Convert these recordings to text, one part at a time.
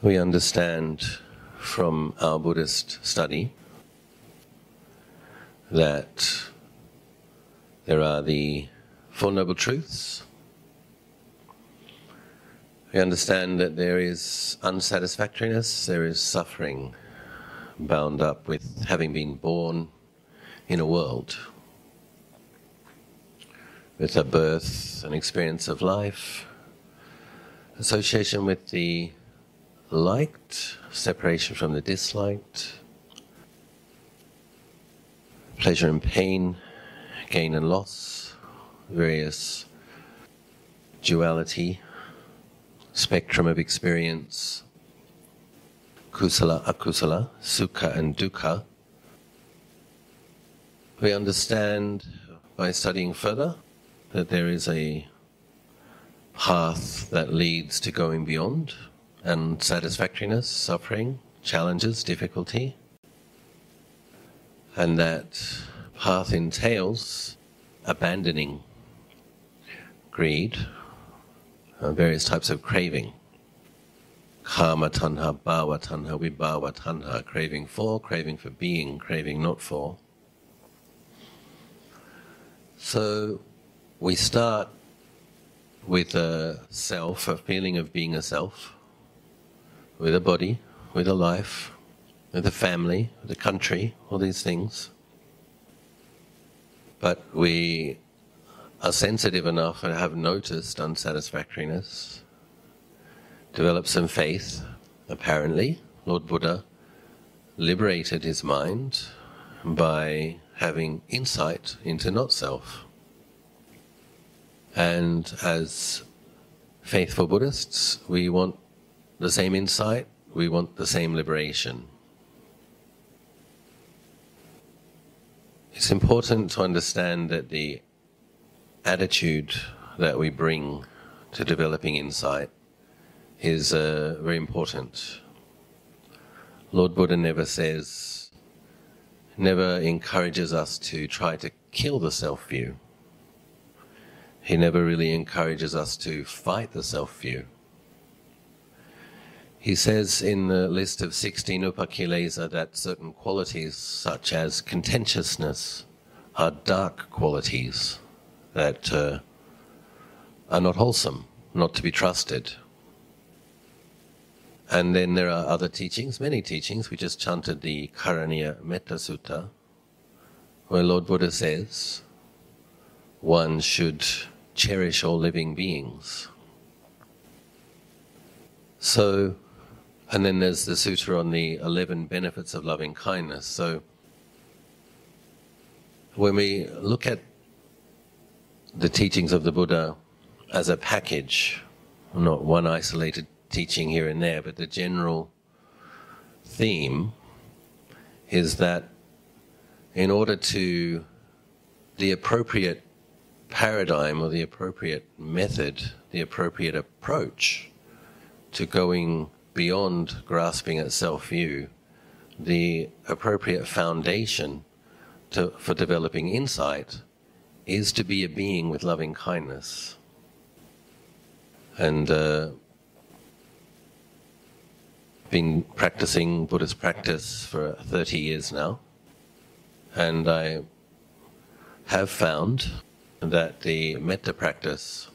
We understand from our Buddhist study that there are the Four Noble Truths. We understand that there is unsatisfactoriness, there is suffering bound up with having been born in a world, with a birth, an experience of life, association with the liked, separation from the disliked, pleasure and pain, gain and loss, various duality, spectrum of experience, kusala, akusala, sukha and dukkha. We understand by studying further that there is a path that leads to going beyond unsatisfactoriness, suffering, challenges, difficulty, and that path entails abandoning greed, various types of craving, kama tanha, bhava tanha, vibhava tanha, craving for being, craving not for. So we start with a self, a feeling of being a self, with a body, with a life, with a family, with a country, all these things. But we are sensitive enough and have noticed unsatisfactoriness, develop some faith, apparently. Lord Buddha liberated his mind by having insight into not-self. And as faithful Buddhists, we want the same insight, we want the same liberation. It's important to understand that the attitude that we bring to developing insight is very important. Lord Buddha never encourages us to try to kill the self-view. He never really encourages us to fight the self-view. He says in the list of 16 upakilesa that certain qualities, such as contentiousness, are dark qualities that are not wholesome, not to be trusted. And then there are other teachings, many teachings. We just chanted the Karaniya Metta Sutta, where Lord Buddha says one should cherish all living beings. So, and then there's the sutta on the 11 benefits of loving kindness. So, when we look at the teachings of the Buddha as a package, not one isolated teaching here and there, but the general theme is that in order to the appropriate paradigm or the appropriate method, the appropriate approach to going beyond grasping at self-view, the appropriate foundation for developing insight is to be a being with loving kindness. And been practicing Buddhist practice for 30 years now, and I have found that the metta practice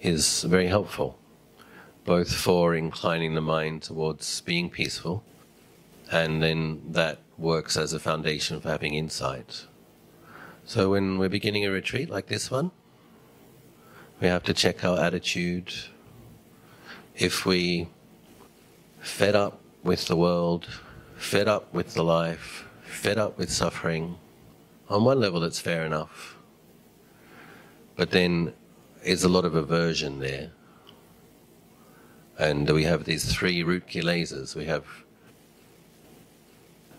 is very helpful, both for inclining the mind towards being peaceful, and then that works as a foundation for having insight. So when we're beginning a retreat like this one, we have to check our attitude. If we fed up with the world, fed up with the life, fed up with suffering, on one level it's fair enough. But then there's a lot of aversion there. And we have these three root kilesas. We have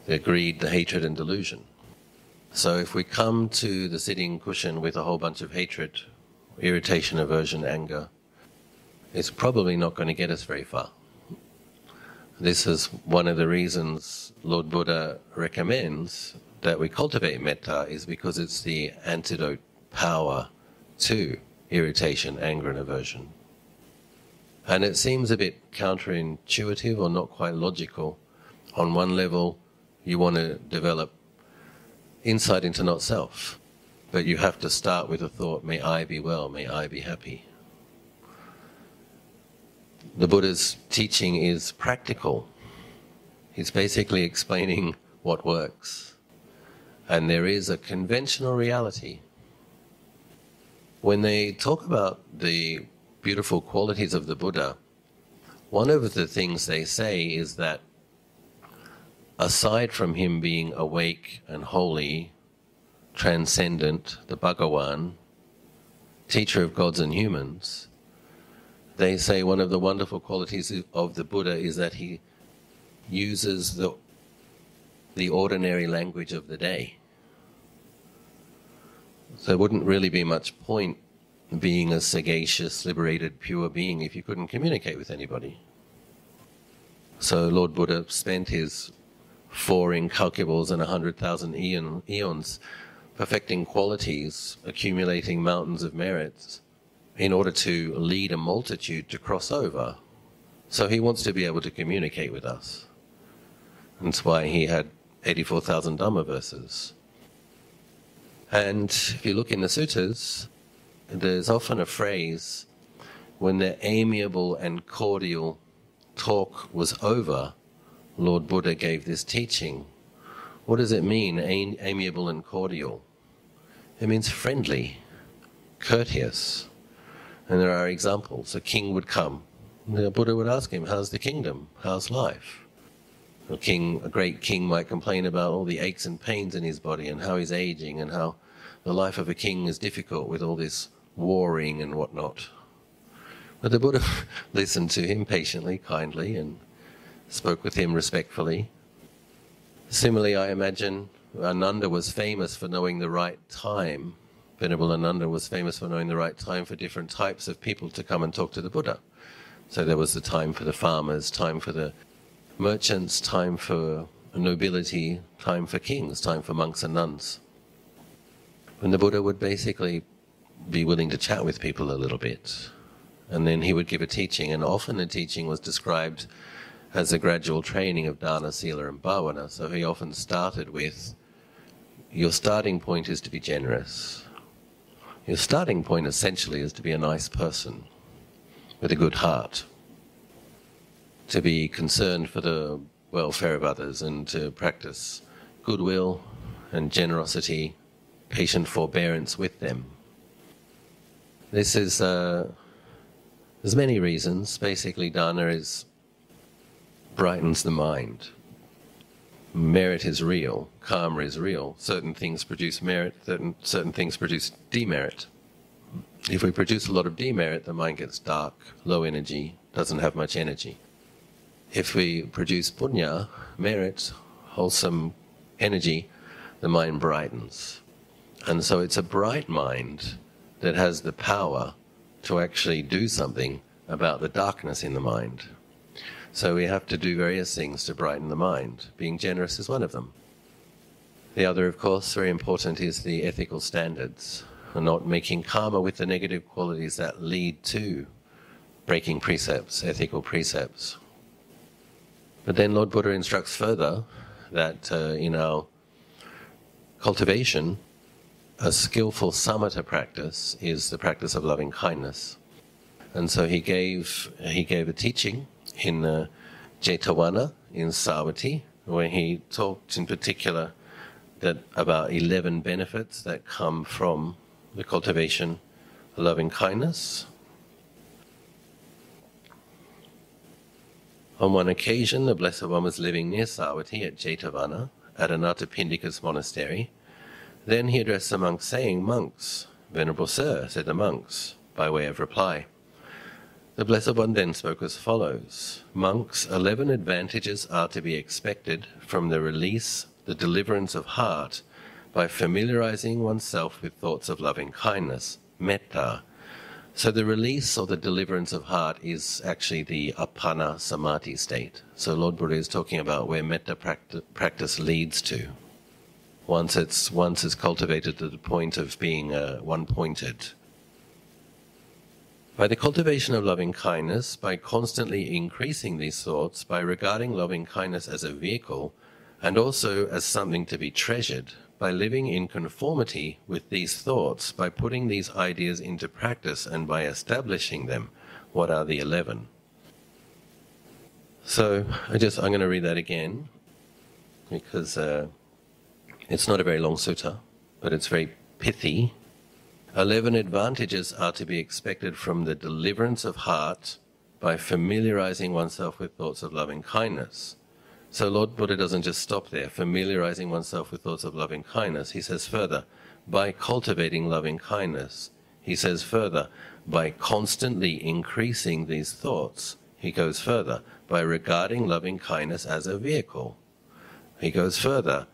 the greed, the hatred, and delusion. So if we come to the sitting cushion with a whole bunch of hatred, irritation, aversion, anger, it's probably not going to get us very far. This is one of the reasons Lord Buddha recommends that we cultivate metta, is because it's the antidote power to irritation, anger and aversion. And it seems a bit counterintuitive or not quite logical. On one level, you want to develop insight into not self, but you have to start with the thought, may I be well, may I be happy. The Buddha's teaching is practical. He's basically explaining what works. And there is a conventional reality. When they talk about the beautiful qualities of the Buddha, one of the things they say is that aside from him being awake and holy, transcendent, the Bhagawan, teacher of gods and humans, they say one of the wonderful qualities of the Buddha is that he uses the ordinary language of the day. So there wouldn't really be much point being a sagacious, liberated, pure being if you couldn't communicate with anybody. So Lord Buddha spent his 4 incalculables and 100,000 eons perfecting qualities, accumulating mountains of merits, in order to lead a multitude to cross over. So he wants to be able to communicate with us. That's why he had 84,000 Dhamma verses. And if you look in the suttas, there's often a phrase, when the amiable and cordial talk was over, Lord Buddha gave this teaching. What does it mean, amiable and cordial? It means friendly, courteous. And there are examples. A king would come. The Buddha would ask him, how's the kingdom? How's life? A great king might complain about all the aches and pains in his body and how he's aging and how the life of a king is difficult with all this warring and whatnot. But the Buddha listened to him patiently, kindly, and spoke with him respectfully. Similarly, I imagine Ananda was famous for knowing the right time. Venerable Ananda was famous for knowing the right time for different types of people to come and talk to the Buddha. So there was the time for the farmers, time for the merchants, time for nobility, time for kings, time for monks and nuns. And the Buddha would basically be willing to chat with people a little bit. And then he would give a teaching, and often the teaching was described as a gradual training of dana, sila and bhavana. So he often started with, your starting point is to be generous. Your starting point essentially is to be a nice person with a good heart, to be concerned for the welfare of others and to practice goodwill and generosity, patient forbearance with them. This is, there's many reasons. Basically, dana brightens the mind. Merit is real, karma is real. Certain things produce merit, certain things produce demerit. If we produce a lot of demerit, the mind gets dark, low energy, doesn't have much energy. If we produce punya, merit, wholesome energy, the mind brightens. And so it's a bright mind that has the power to actually do something about the darkness in the mind. So we have to do various things to brighten the mind. Being generous is one of them. The other, of course, very important, is the ethical standards, and not making karma with the negative qualities that lead to breaking precepts, ethical precepts. But then Lord Buddha instructs further that in our cultivation, a skillful samatha practice is the practice of loving kindness. And so he gave a teaching in Jetavana in Savatthi, where he talked in particular about 11 benefits that come from the cultivation of loving kindness. On one occasion, the Blessed One was living near Savatthi at Jetavana, at Anathapindika's monastery. Then he addressed the monks, saying, "Monks, Venerable Sir," said the monks, by way of reply. The Blessed One then spoke as follows: "Monks, 11 advantages are to be expected from the release, the deliverance of heart, by familiarizing oneself with thoughts of loving kindness, metta." So the release or the deliverance of heart is actually the appana samadhi state. So Lord Buddha is talking about where metta practice leads to. Once it's cultivated to the point of being one-pointed. By the cultivation of loving kindness, by constantly increasing these thoughts, by regarding loving kindness as a vehicle and also as something to be treasured, by living in conformity with these thoughts, by putting these ideas into practice and by establishing them. What are the 11? So I'm going to read that again because it's not a very long sutta, but it's very pithy. 11 advantages are to be expected from the deliverance of heart by familiarizing oneself with thoughts of loving kindness. So Lord Buddha doesn't just stop there, familiarizing oneself with thoughts of loving kindness. He says further, by cultivating loving kindness. He says further, by constantly increasing these thoughts. He goes further, by regarding loving kindness as a vehicle. He goes further,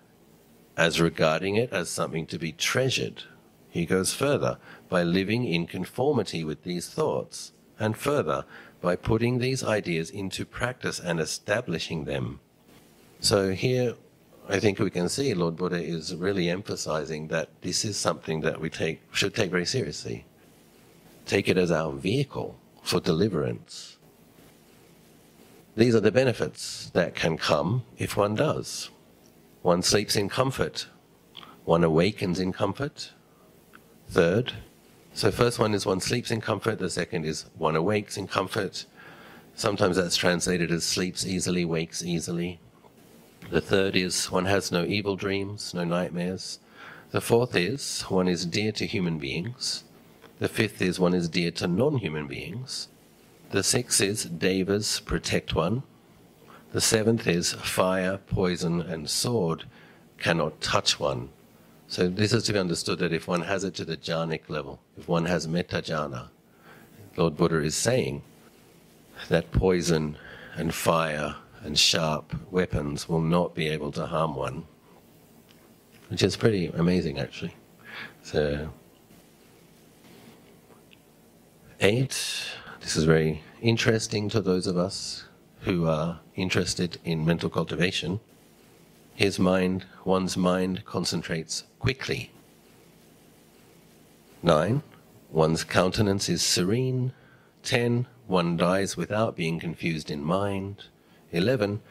as regarding it as something to be treasured. He goes further, by living in conformity with these thoughts. And further, by putting these ideas into practice and establishing them. So here, I think we can see Lord Buddha is really emphasizing that this is something that we should take very seriously. Take it as our vehicle for deliverance. These are the benefits that can come if one does. One sleeps in comfort. One awakens in comfort. Third, so first one is one sleeps in comfort. The second is one awakes in comfort. Sometimes that's translated as sleeps easily, wakes easily. The third is one has no evil dreams, no nightmares. The fourth is one is dear to human beings. The fifth is one is dear to non-human beings. The sixth is devas protect one. The seventh is fire, poison, and sword cannot touch one. So this is to be understood that if one has it to the jhanic level, if one has metta jhana, Lord Buddha is saying that poison and fire and sharp weapons will not be able to harm one, which is pretty amazing actually. So 8, this is very interesting to those of us who are interested in mental cultivation. One's mind concentrates quickly. 9, one's countenance is serene. 10, one dies without being confused in mind. 11,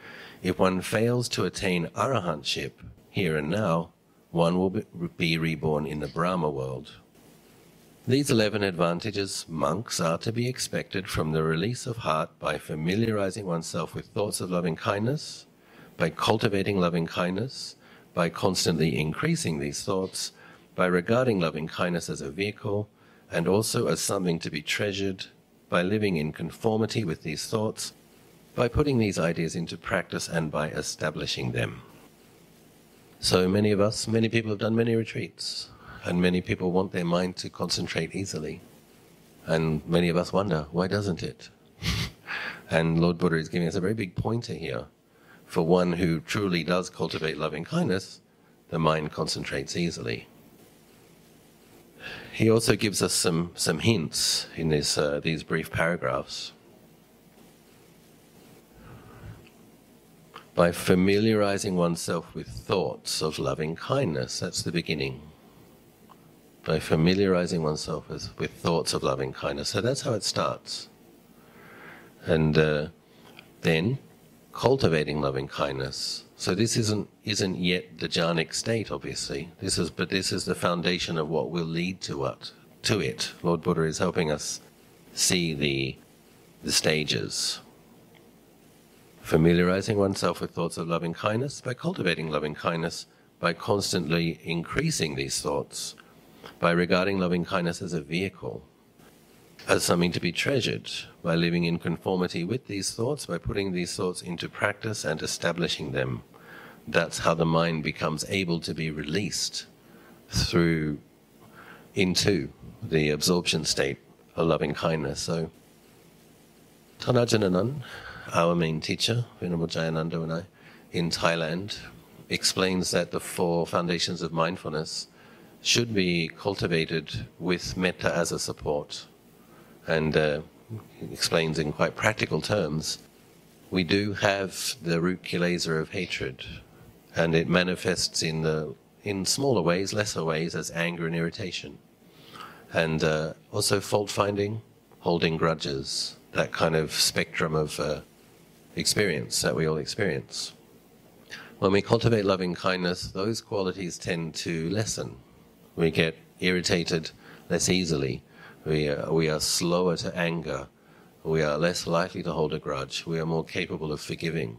if one fails to attain arahantship here and now, one will be reborn in the Brahma world. These 11 advantages, monks, are to be expected from the release of heart by familiarizing oneself with thoughts of loving kindness, by cultivating loving kindness, by constantly increasing these thoughts, by regarding loving kindness as a vehicle, and also as something to be treasured, by living in conformity with these thoughts, by putting these ideas into practice and by establishing them. So many people have done many retreats, and many people want their mind to concentrate easily. And many of us wonder, why doesn't it? And Lord Buddha is giving us a very big pointer here. For one who truly does cultivate loving kindness, the mind concentrates easily. He also gives us some hints in these brief paragraphs. By familiarizing oneself with thoughts of loving kindness, that's the beginning. By familiarizing oneself with thoughts of loving kindness. So that's how it starts. And then cultivating loving kindness. So this isn't yet the jhanic state, obviously. But this is the foundation of what will lead to it. Lord Buddha is helping us see the stages. Familiarizing oneself with thoughts of loving kindness, by cultivating loving kindness, by constantly increasing these thoughts, by regarding loving kindness as a vehicle, as something to be treasured, by living in conformity with these thoughts, by putting these thoughts into practice and establishing them. That's how the mind becomes able to be released into the absorption state of loving kindness. So, Thanajananand, our main teacher, Venerable Jayananda and I, in Thailand, explains that the 4 foundations of mindfulness should be cultivated with metta as a support. And explains in quite practical terms, we do have the root kilesa of hatred, and it manifests in smaller ways, lesser ways, as anger and irritation. And also fault-finding, holding grudges, that kind of spectrum of experience that we all experience. When we cultivate loving kindness, those qualities tend to lessen. We get irritated less easily. We are slower to anger. We are less likely to hold a grudge. We are more capable of forgiving.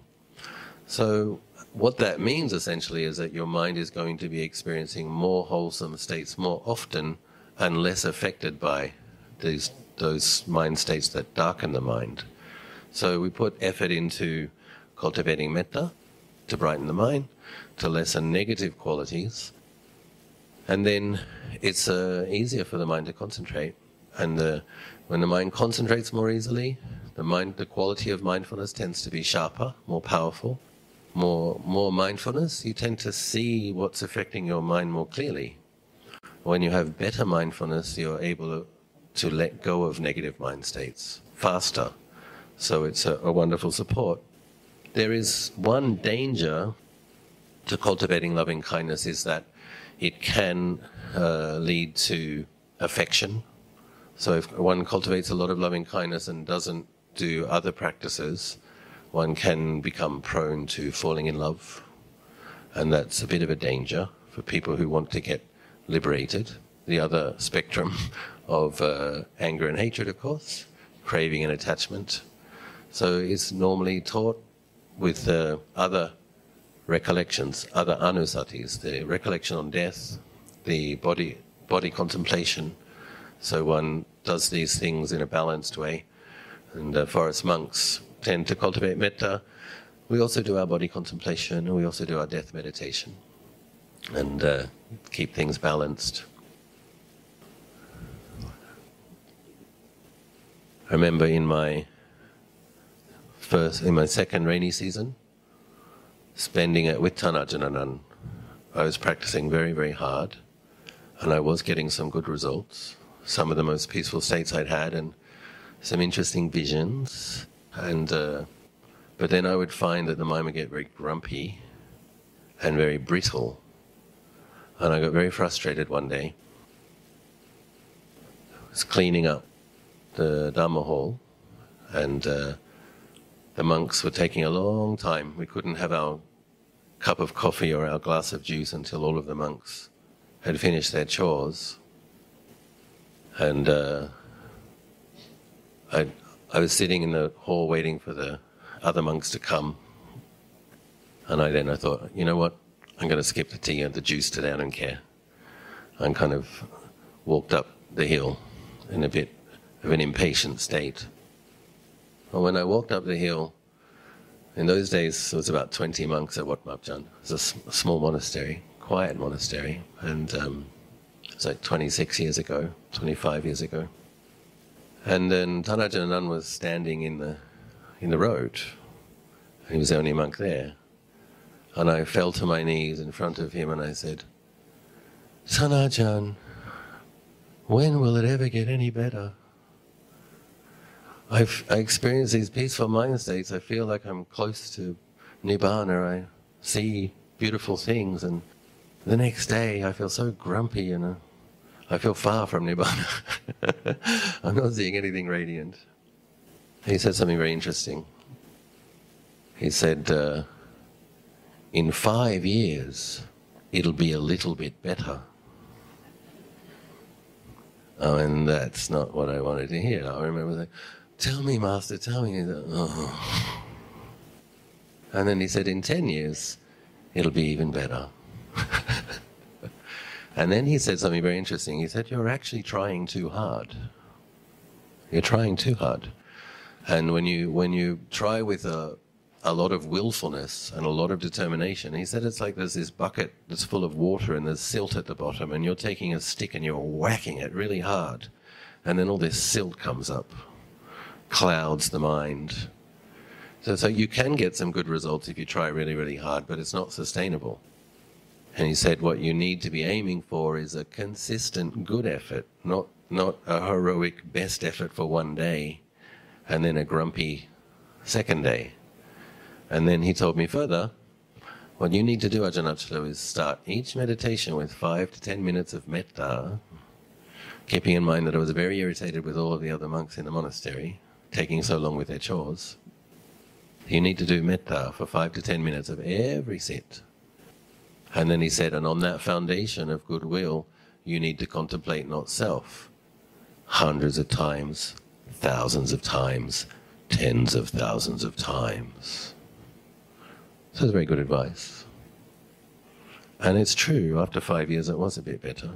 So what that means essentially is that your mind is going to be experiencing more wholesome states more often and less affected by those mind states that darken the mind. So we put effort into cultivating metta to brighten the mind, to lessen negative qualities, and then it's easier for the mind to concentrate. And when the mind concentrates more easily, the quality of mindfulness tends to be sharper, more powerful. More mindfulness, you tend to see what's affecting your mind more clearly. When you have better mindfulness, you're able to let go of negative mind states faster. So it's a wonderful support. There is one danger to cultivating loving kindness, is that it can lead to affection. So if one cultivates a lot of loving kindness and doesn't do other practices, one can become prone to falling in love. And that's a bit of a danger for people who want to get liberated. The other spectrum of anger and hatred, of course, craving and attachment. So it's normally taught with other recollections, other anusatis, the recollection on death, the body contemplation. So one does these things in a balanced way. And forest monks tend to cultivate metta. We also do our body contemplation, and we also do our death meditation, and keep things balanced. I remember in my second rainy season, spending it with Tanajanan, I was practicing very, very hard, and I was getting some good results, some of the most peaceful states I'd had, and some interesting visions. And but then I would find that the mind would get very grumpy and very brittle. And I got very frustrated one day. I was cleaning up the Dhamma hall, and the monks were taking a long time. We couldn't have our cup of coffee or our glass of juice until all of the monks had finished their chores. And I was sitting in the hall waiting for the other monks to come, and I thought, you know what, I'm going to skip the tea and the juice today, I don't care. I kind of walked up the hill in a bit of an impatient state. Well, when I walked up the hill, in those days there was about 20 monks at Wat Mapjan. It was a small monastery, quiet monastery, and it was like 26 years ago, 25 years ago. And then Tanajanan was standing in the road. He was the only monk there. And I fell to my knees in front of him and I said, Tanajan, when will it ever get any better? I experience these peaceful mind states. I feel like I'm close to Nibbana. I see beautiful things, and the next day I feel so grumpy and I feel far from Nibbana. I'm not seeing anything radiant. He said something very interesting. He said, in 5 years, it'll be a little bit better. Oh, and that's not what I wanted to hear. I remember saying, tell me, Master, tell me. Oh. And then he said, in 10 years, it'll be even better. And then he said something very interesting. He said, you're actually trying too hard. You're trying too hard. And when you try with a lot of willfulness and a lot of determination, he said it's like there's this bucket that's full of water and there's silt at the bottom, and you're taking a stick and you're whacking it really hard. And then all this silt comes up, clouds the mind. So you can get some good results if you try really, really hard, but it's not sustainable. And he said what you need to be aiming for is a consistent good effort, not a heroic best effort for one day and then a grumpy second day. And then he told me further, what you need to do, Ajahn Achalo, is start each meditation with 5 to 10 minutes of metta, keeping in mind that I was very irritated with all of the other monks in the monastery, taking so long with their chores. You need to do metta for 5 to 10 minutes of every sit. And then he said, and on that foundation of goodwill, you need to contemplate not self. Hundreds of times, thousands of times, tens of thousands of times. So it's very good advice. And it's true, after 5 years it was a bit better.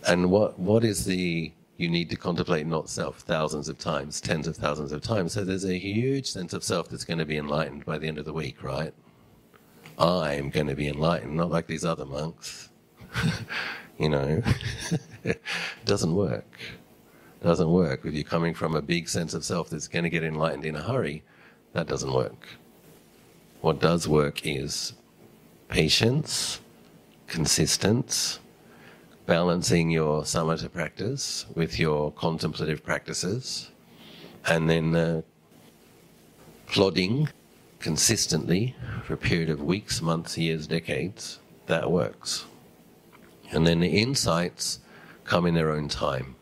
And what is the, you need to contemplate not self thousands of times, tens of thousands of times. So there's a huge sense of self that's going to be enlightened by the end of the week, right? I'm going to be enlightened, not like these other monks. You know, it doesn't work. It doesn't work. If you're coming from a big sense of self that's going to get enlightened in a hurry, that doesn't work. What does work is patience, consistence, balancing your samatha practice with your contemplative practices, and then plodding consistently for a period of weeks, months, years, decades. That works. And then the insights come in their own time.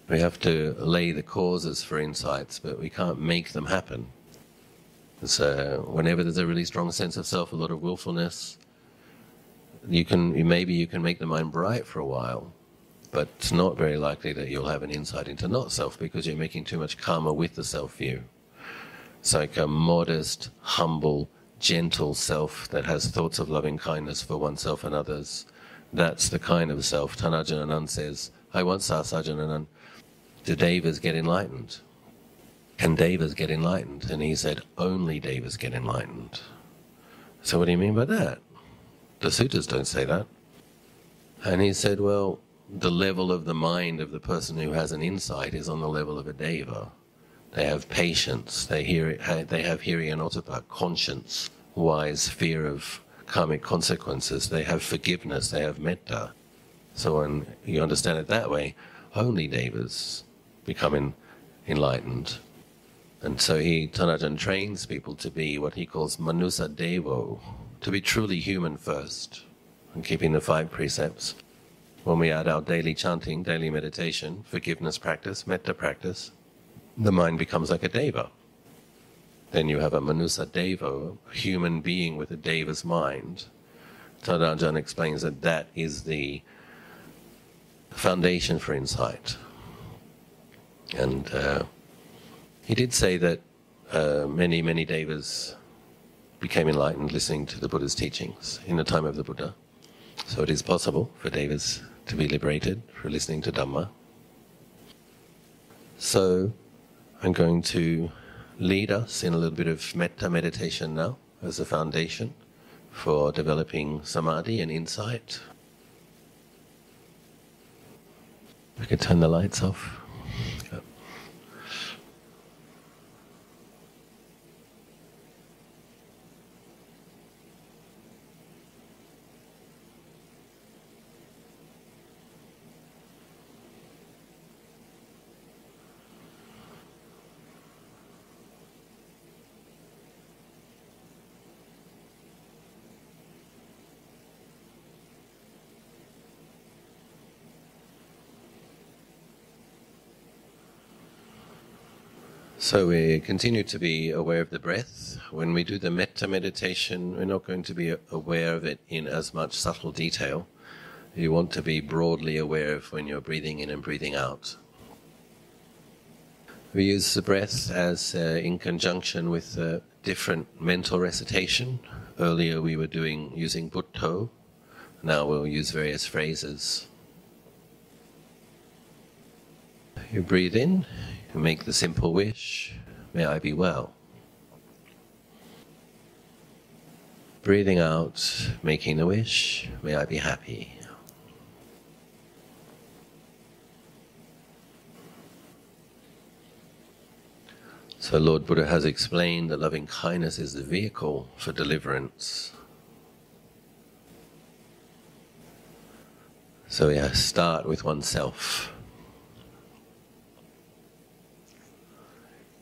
We have to lay the causes for insights, but we can't make them happen. So whenever there's a really strong sense of self, a lot of willfulness, maybe you can make the mind bright for a while, but it's not very likely that you'll have an insight into not self, because you're making too much karma with the self view. It's like a modest, humble, gentle self that has thoughts of loving kindness for oneself and others. That's the kind of self. Tanajananand says, I once asked Ajahn, do devas get enlightened? Can devas get enlightened? And he said, only devas get enlightened. So what do you mean by that? The sutras don't say that. And he said, well, the level of the mind of the person who has an insight is on the level of a deva. They have patience, they have hiriyanotapa, conscience, wise fear of karmic consequences, they have forgiveness, they have metta. So when you understand it that way, only devas become enlightened. And so Tanajan trains people to be what he calls manusa devo, to be truly human first, and keeping the 5 precepts. When we add our daily chanting, daily meditation, forgiveness practice, metta practice, the mind becomes like a deva. Then you have a manusa devo, a human being with a deva's mind. Tanajan explains that that is the foundation for insight. And he did say that many, many devas became enlightened listening to the Buddha's teachings in the time of the Buddha. So it is possible for devas to be liberated for listening to Dhamma. So I'm going to lead us in a little bit of metta meditation now as a foundation for developing samadhi and insight. We could turn the lights off. So we continue to be aware of the breath. When we do the metta meditation, we're not going to be aware of it in as much subtle detail. You want to be broadly aware of when you're breathing in and breathing out. We use the breath as in conjunction with different mental recitation. Earlier we were using Buddho. Now we'll use various phrases. You breathe in. You make the simple wish, may I be well. Breathing out, making the wish, may I be happy. So Lord Buddha has explained that loving kindness is the vehicle for deliverance. So we start with oneself.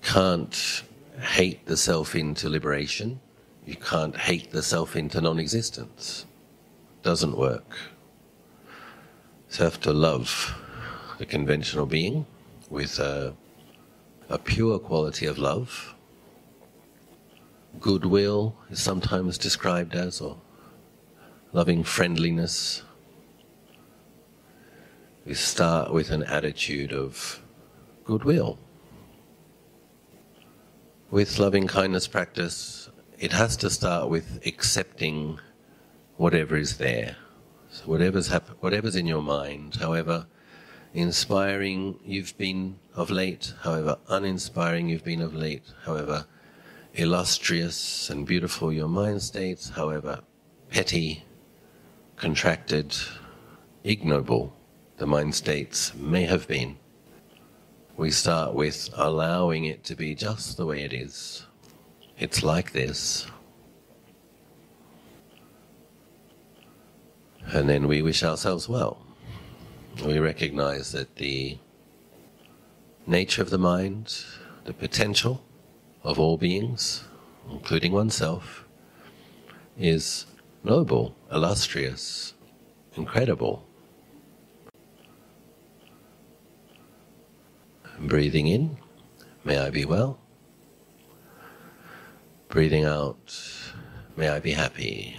Can't hate the self into liberation. You can't hate the self into non-existence. Doesn't work. to have to love the conventional being with a pure quality of love. Goodwill is sometimes described as, or loving friendliness. We start with an attitude of goodwill. With loving kindness practice, it has to start with accepting whatever is there. So whatever's in your mind, however inspiring you've been of late, however uninspiring you've been of late, however illustrious and beautiful your mind states, however petty, contracted, ignoble the mind states may have been. We start with allowing it to be just the way it is. It's like this. And then we wish ourselves well. We recognize that the nature of the mind, the potential of all beings, including oneself, is noble, illustrious, incredible. Breathing in, may I be well. Breathing out, may I be happy.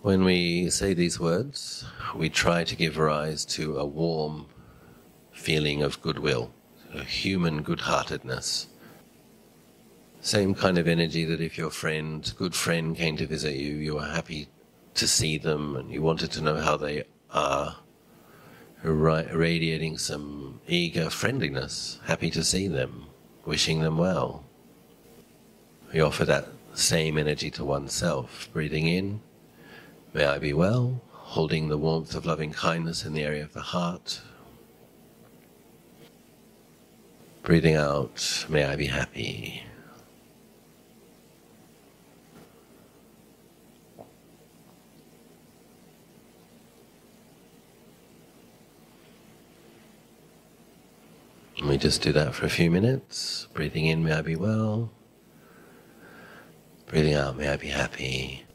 When we say these words, we try to give rise to a warm feeling of goodwill, a human good-heartedness. Same kind of energy that if your good friend came to visit you, you were happy to see them and you wanted to know how they are, radiating some eager friendliness, happy to see them, wishing them well. We offer that same energy to oneself, breathing in, may I be well, holding the warmth of loving kindness in the area of the heart. Breathing out, may I be happy. And we just do that for a few minutes. Breathing in, may I be well. Breathing out, may I be happy.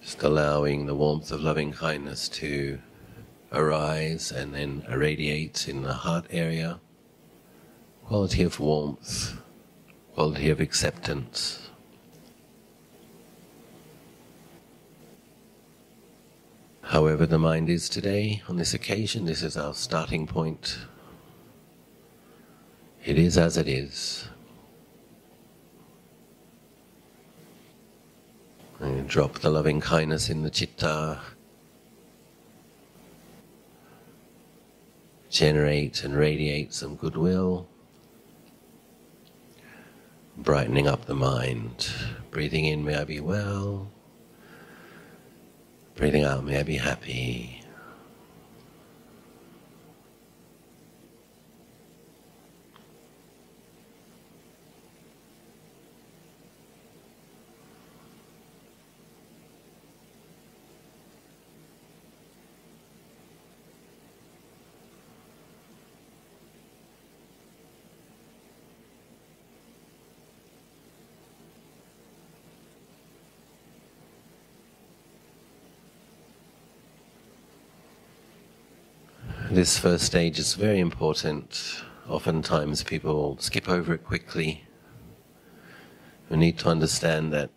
Just allowing the warmth of loving kindness to arise and then irradiate in the heart area. Quality of warmth, quality of acceptance. However the mind is today, on this occasion, this is our starting point. It is as it is. And drop the loving kindness in the citta. Generate and radiate some goodwill. Brightening up the mind. Breathing in, may I be well. Breathing out, may I be happy. This first stage is very important. Oftentimes people skip over it quickly. We need to understand that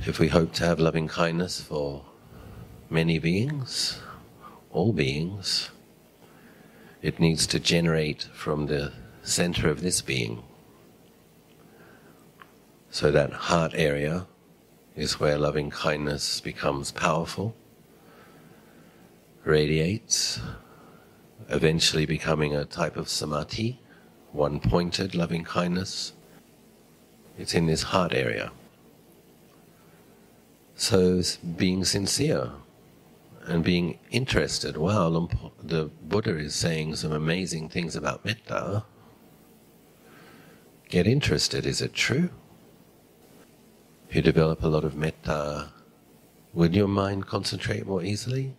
If we hope to have loving kindness for many beings, all beings, it needs to generate from the center of this being. So that heart area is where loving kindness becomes powerful, radiates, eventually becoming a type of samadhi, one-pointed loving kindness. It's in this heart area. So being sincere and being interested. Wow, the Buddha is saying some amazing things about metta. Get interested. Is it true? If you develop a lot of metta, will your mind concentrate more easily?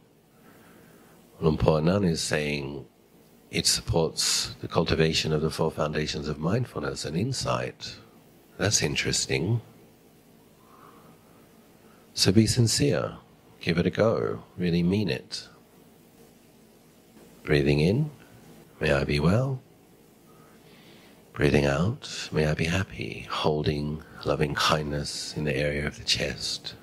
Luang Por Nan is saying it supports the cultivation of the four foundations of mindfulness and insight. That's interesting. So be sincere. Give it a go. Really mean it. Breathing in, may I be well. Breathing out, may I be happy. Holding loving kindness in the area of the chest.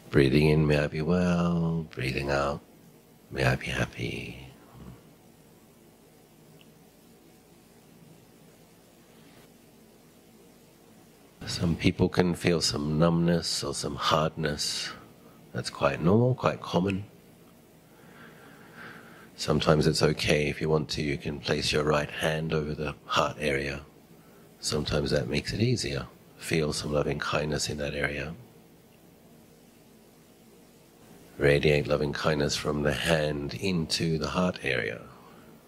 Breathing in, may I be well. Breathing out, may I be happy. Some people can feel some numbness or some hardness. That's quite normal, quite common. Sometimes it's okay. If you want to, you can place your right hand over the heart area. Sometimes that makes it easier. Feel some loving kindness in that area. Radiate loving kindness from the hand into the heart area.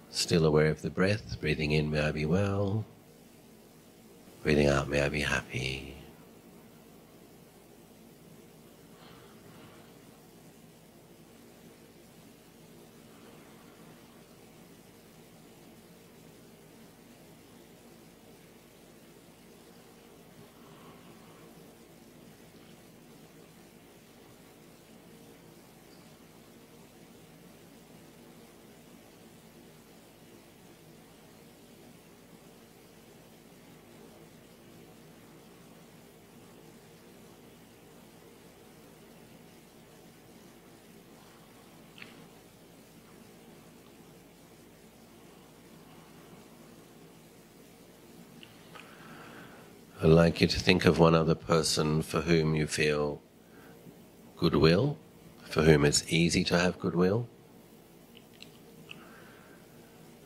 Still aware of the breath. Breathing in, may I be well. Breathing out, may I be happy. I'd like you to think of one other person for whom you feel goodwill, for whom it's easy to have goodwill.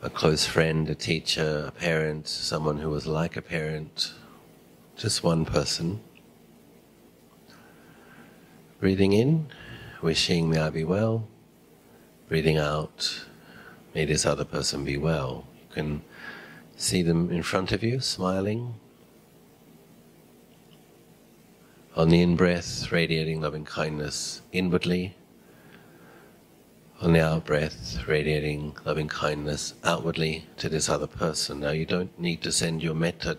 A close friend, a teacher, a parent, someone who was like a parent, just one person. Breathing in, wishing may I be well. Breathing out, may this other person be well. You can see them in front of you, smiling. On the in-breath, radiating loving kindness inwardly. On the out-breath, radiating loving kindness outwardly to this other person. Now you don't need to send your metta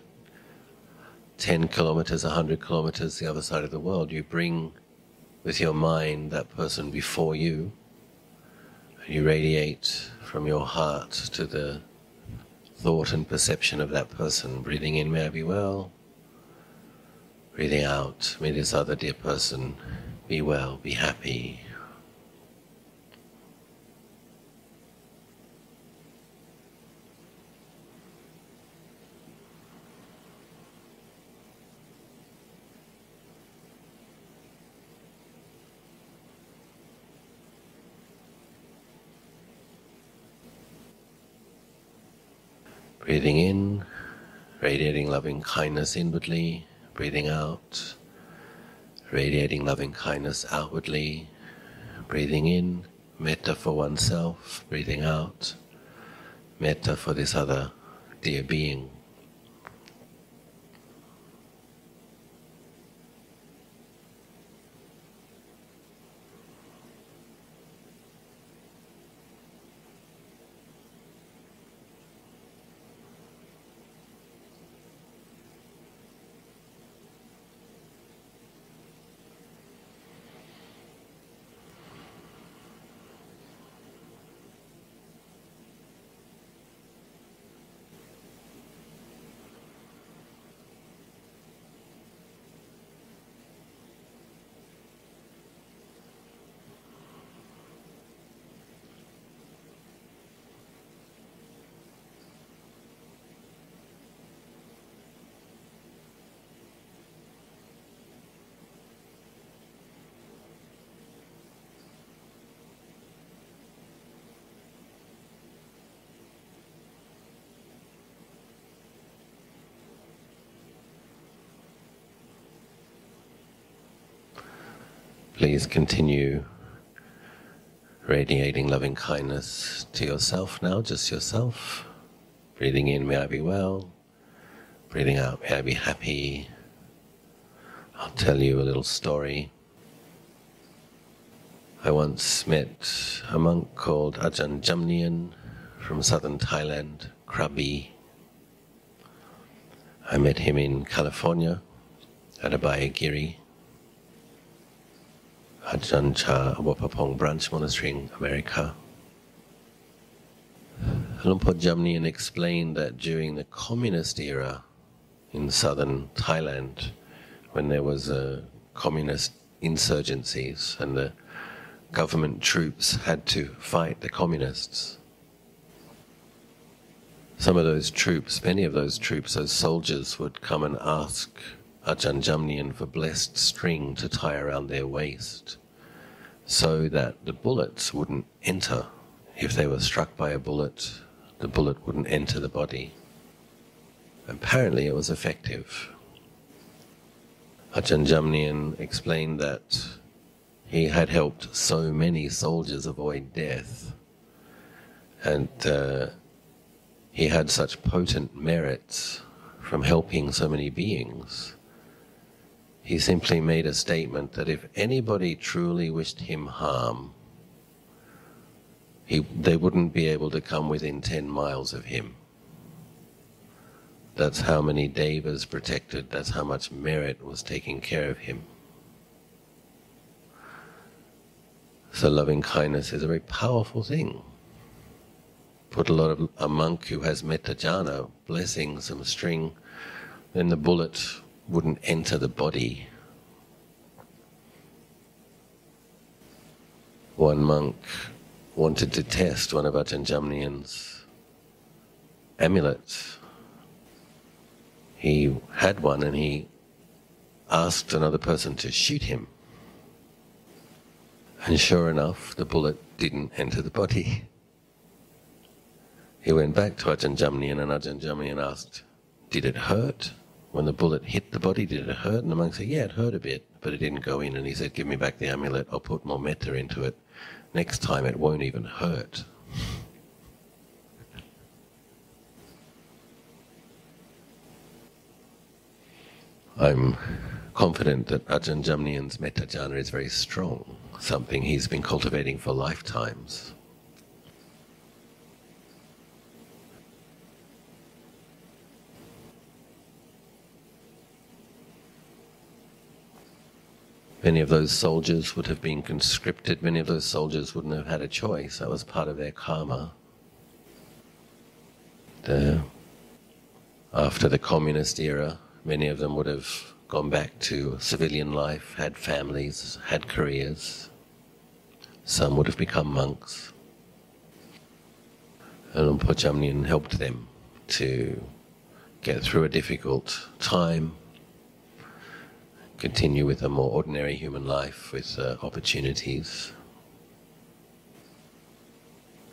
10 kilometers, 100 kilometers the other side of the world. You bring with your mind that person before you. You radiate from your heart to the thought and perception of that person. Breathing in, may I be well. Breathing out, may this other dear person be well, be happy. Breathing in, radiating loving kindness inwardly. Breathing out, radiating loving kindness outwardly. Breathing in, metta for oneself. Breathing out, metta for this other dear being. Please continue radiating loving kindness to yourself now, just yourself. Breathing in, may I be well. Breathing out, may I be happy. I'll tell you a little story. I once met a monk called Ajahn Jamnian from southern Thailand, Krabi. I met him in California at Abhayagiri, Ajahn Chah Wapapong Branch Monastery in America. Luang Por Jamnian explained that during the communist era in southern Thailand, when there was communist insurgencies and the government troops had to fight the communists, some of those troops, many of those troops, those soldiers would come and ask Ajahn Jamnian for blessed string to tie around their waist so that the bullets wouldn't enter. If they were struck by a bullet, the bullet wouldn't enter the body. Apparently it was effective. Ajahn Jamnian explained that he had helped so many soldiers avoid death, and he had such potent merits from helping so many beings. He simply made a statement that if anybody truly wished him harm, they wouldn't be able to come within 10 miles of him. That's how many devas protected, that's how much merit was taking care of him. So loving kindness is a very powerful thing. Put a monk who has metta jhana blessing some string, then the bullet wouldn't enter the body. One monk wanted to test one of Ajahn Jamnian's amulets. He had one and he asked another person to shoot him. And sure enough, the bullet didn't enter the body. He went back to Ajahn Jamnian and Ajahn Jamnian asked, did it hurt? When the bullet hit the body, did it hurt? And the monk said, yeah, it hurt a bit, but it didn't go in. And he said, give me back the amulet, I'll put more metta into it. Next time it won't even hurt. I'm confident that Ajahn Jamnian's metta jhana is very strong, something he's been cultivating for lifetimes. Many of those soldiers would have been conscripted, many of those soldiers wouldn't have had a choice, that was part of their karma. After the communist era, many of them would have gone back to civilian life, had families, had careers. Some would have become monks. And Luang Por Jamnian helped them to get through a difficult time, continue with a more ordinary human life with opportunities.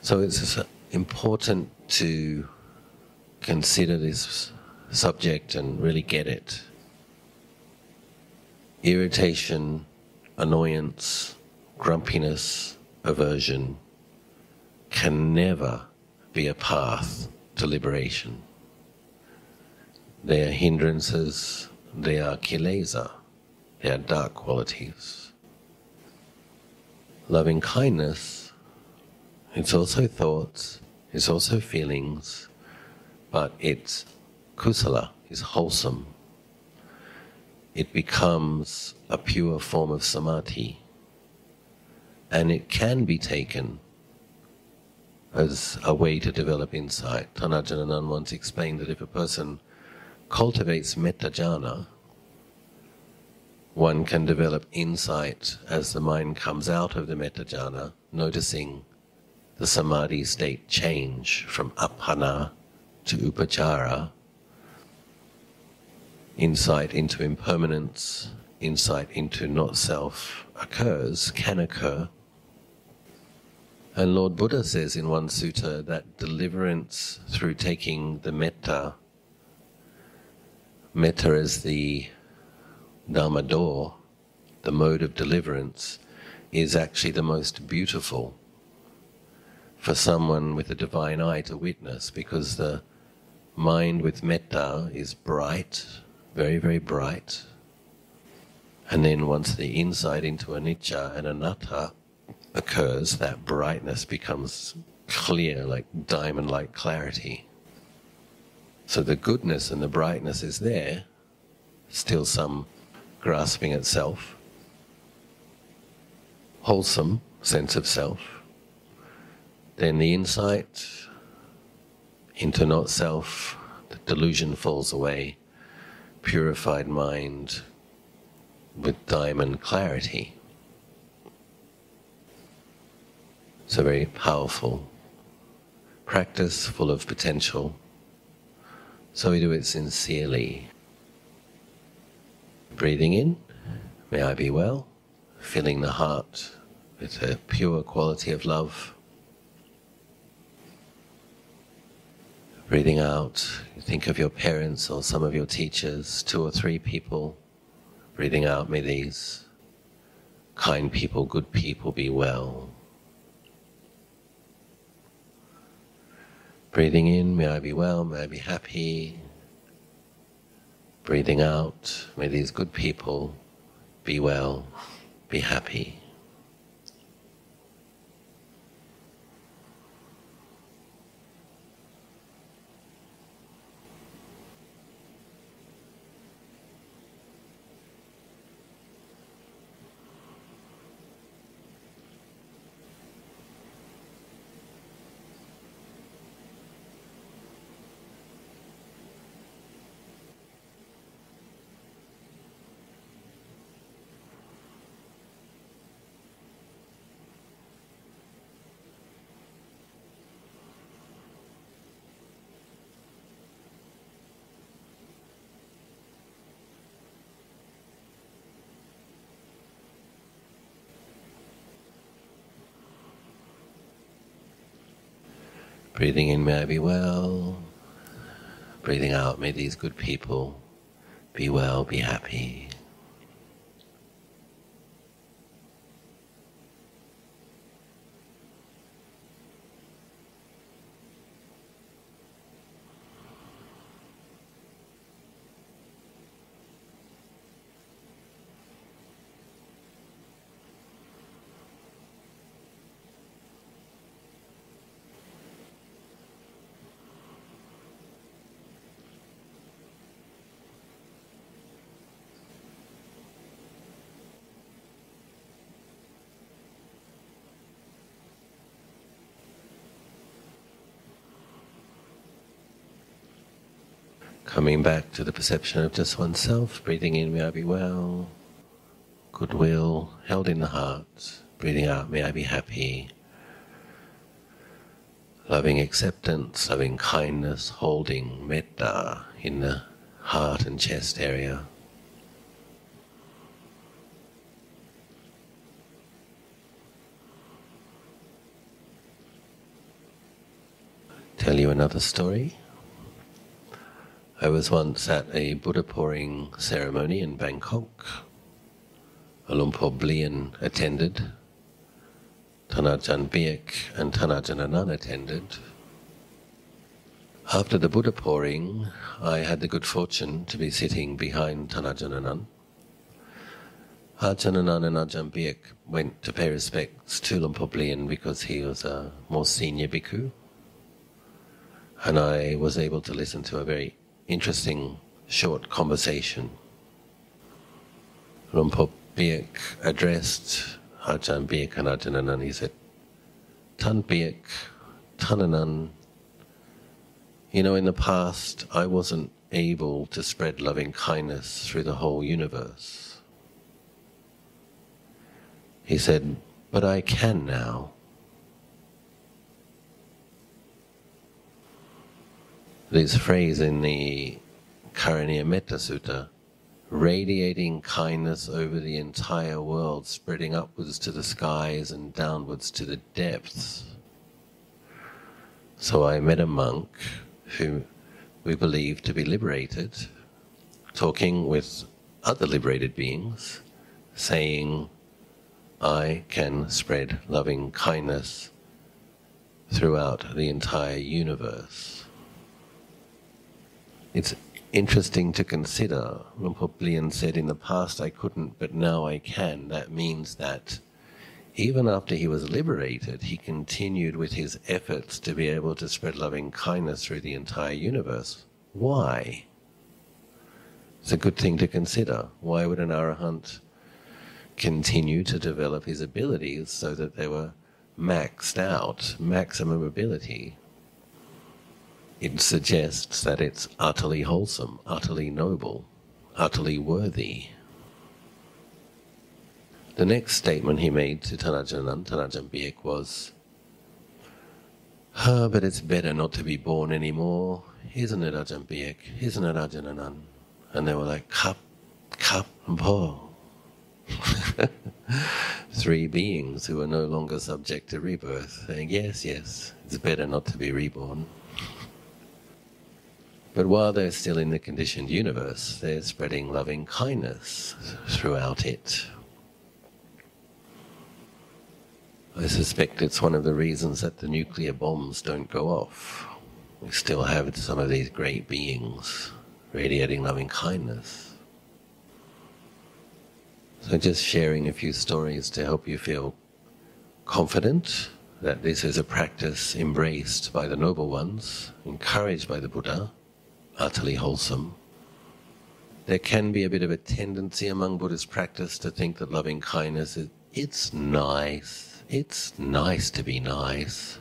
So it's important to consider this subject and really get it. Irritation, annoyance, grumpiness, aversion can never be a path to liberation. They are hindrances, they are kilesa, they are dark qualities. Loving kindness, it's also thoughts, it's also feelings, but it's kusala, is wholesome. It becomes a pure form of samadhi, and it can be taken as a way to develop insight. Ajahn Anan once explained that if a person cultivates metta jhana, one can develop insight as the mind comes out of the metta jhana, noticing the samadhi state change from apana to upachara. Insight into impermanence, insight into not-self can occur. And Lord Buddha says in one sutta that deliverance through taking the metta as the Dharma door, the mode of deliverance is actually the most beautiful for someone with a divine eye to witness, because the mind with metta is bright, very, very bright. And then once the insight into anicca and anatta occurs, that brightness becomes clear, like diamond-like clarity. So the goodness and the brightness is there, still some grasping at self, wholesome sense of self. Then the insight into not self, the delusion falls away, purified mind with diamond clarity. It's a very powerful practice, full of potential. So we do it sincerely. Breathing in, may I be well, filling the heart with a pure quality of love. Breathing out, think of your parents or some of your teachers, 2 or 3 people. Breathing out, may these kind people, good people be well. Breathing in, may I be well, may I be happy. Breathing out, may these good people be well, be happy. Breathing in, may I be well. Breathing out, may these good people be well, be happy. Coming back to the perception of just oneself, breathing in, may I be well, goodwill held in the heart, breathing out, may I be happy, loving acceptance, loving kindness, holding metta in the heart and chest area. Tell you another story. I was once at a Buddha pouring ceremony in Bangkok. A Lumpur Blian attended, Thanajan Biek and Thanajan Anan attended. After the Buddha pouring, I had the good fortune to be sitting behind Thanajan Anan. Ajahn Anan and Ajahn Biek went to pay respects to Lumpur Blian because he was a more senior bhikkhu. And I was able to listen to a very interesting short conversation. Lumpur Biek addressed Ajahn Biek and Ajahn Anan. He said, "Tan Biek, Tan Anan, you know, in the past I wasn't able to spread loving kindness through the whole universe." He said, "But I can now." This phrase in the Karaniya Metta Sutta, radiating kindness over the entire world, spreading upwards to the skies and downwards to the depths. So I met a monk who we believe to be liberated, talking with other liberated beings, saying, I can spread loving kindness throughout the entire universe. It's interesting to consider. When Poplian said, in the past I couldn't, but now I can, that means that even after he was liberated, he continued with his efforts to be able to spread loving kindness through the entire universe. Why? It's a good thing to consider. Why would an arahant continue to develop his abilities so that they were maxed out, maximum ability? It suggests that it's utterly wholesome, utterly noble, utterly worthy. The next statement he made to Tanajan Biek was, but it's better not to be born anymore, isn't it, Ajahn Biek? Isn't it, Ajahn Anan? And they were like, Kap, and Po. 3 beings who are no longer subject to rebirth, saying, yes, it's better not to be reborn. But while they're still in the conditioned universe, they're spreading loving kindness throughout it. I suspect it's one of the reasons that the nuclear bombs don't go off. We still have some of these great beings radiating loving kindness. So just sharing a few stories to help you feel confident that this is a practice embraced by the noble ones, encouraged by the Buddha, utterly wholesome. There can be a bit of a tendency among Buddhist practice to think that loving kindness is, it's nice to be nice.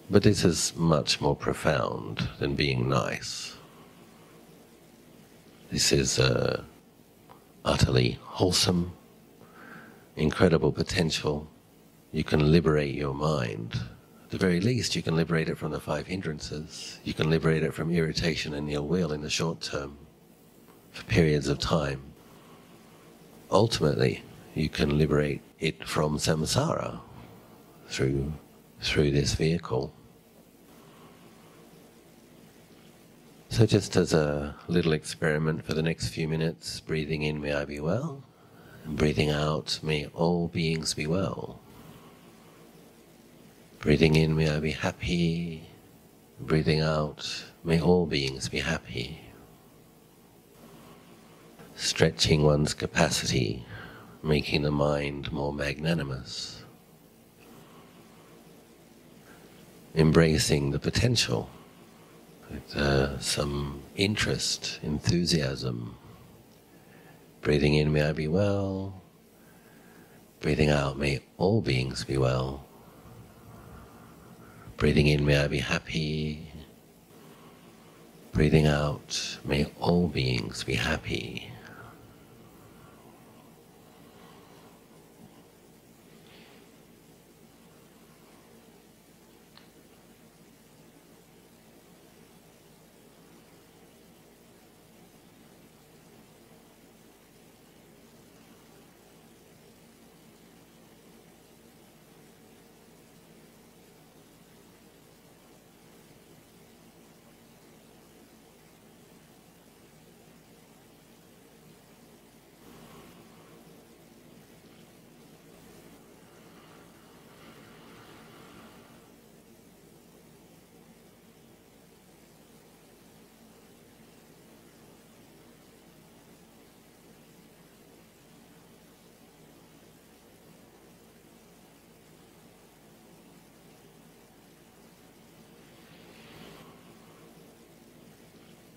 But this is much more profound than being nice. This is utterly wholesome, incredible potential. You can liberate your mind. At the very least, you can liberate it from the 5 hindrances. You can liberate it from irritation and ill will in the short term, for periods of time. Ultimately, you can liberate it from samsara through this vehicle. So just as a little experiment for the next few minutes, breathing in, may I be well, and breathing out, may all beings be well. Breathing in, may I be happy. Breathing out, may all beings be happy. Stretching one's capacity, making the mind more magnanimous. Embracing the potential with some interest, enthusiasm. Breathing in, may I be well. Breathing out, may all beings be well. Breathing in, may I be happy. Breathing out, may all beings be happy.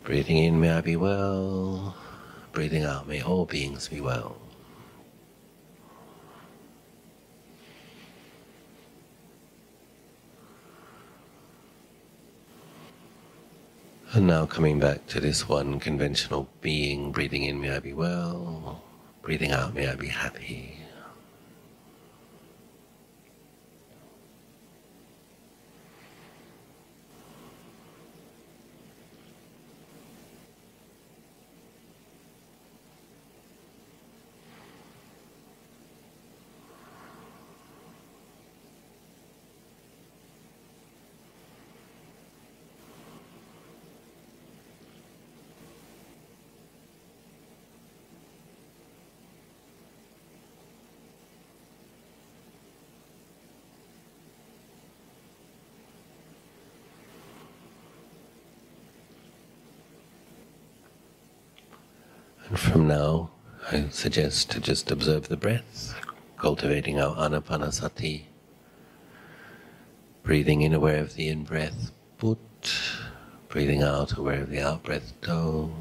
Breathing in, may I be well. Breathing out, may all beings be well. And now coming back to this one conventional being, breathing in, may I be well. Breathing out, may I be happy. And from now, I suggest to just observe the breath, cultivating our anapanasati, breathing in aware of the in-breath, put, breathing out aware of the out-breath, do.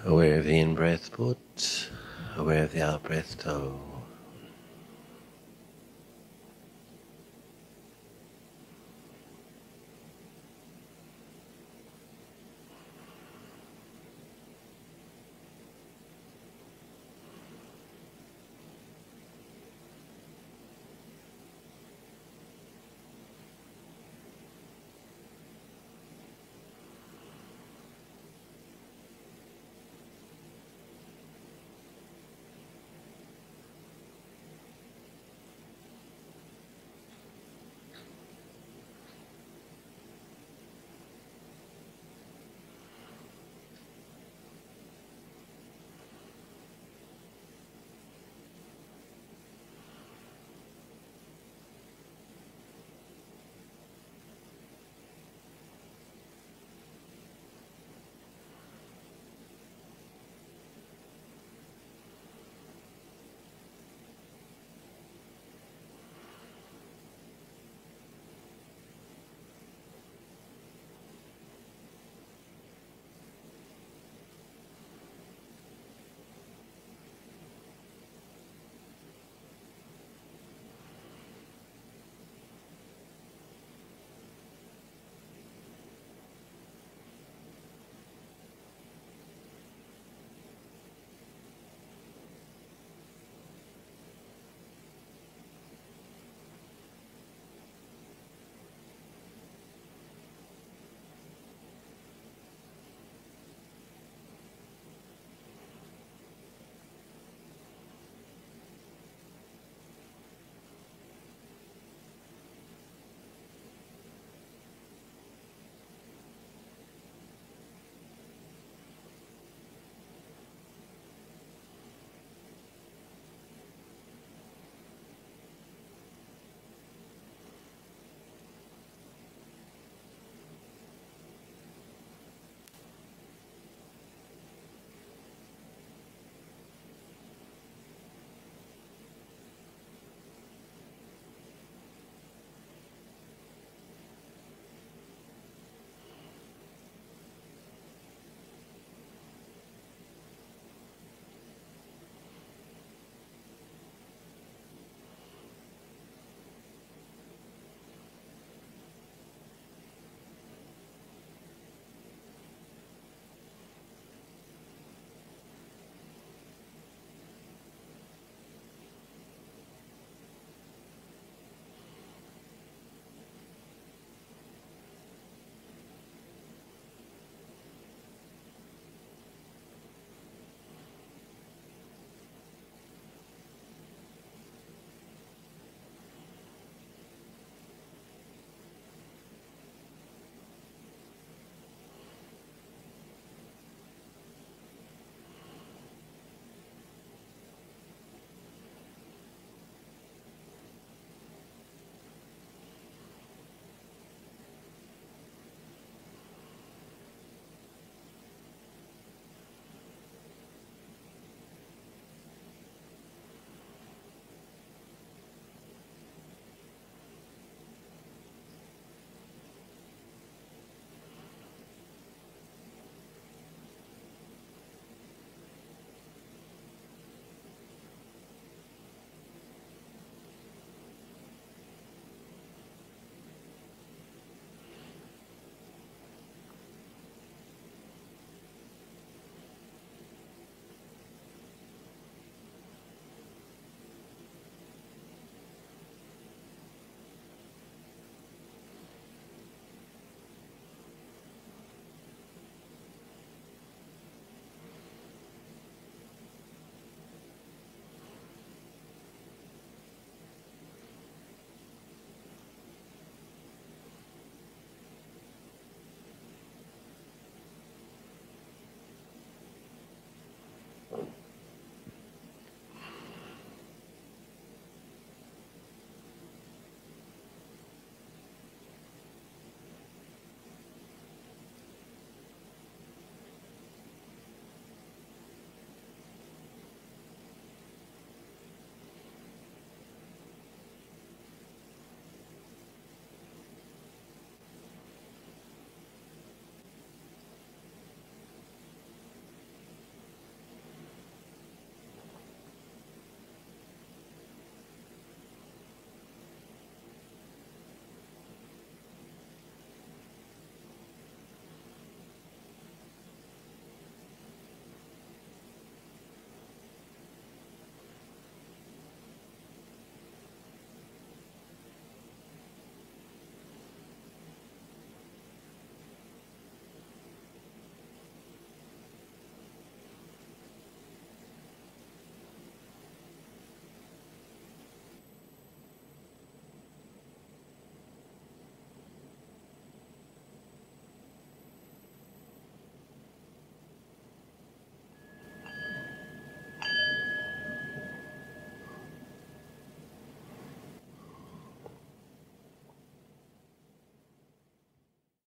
Aware of the in-breath, put, aware of the out-breath, do.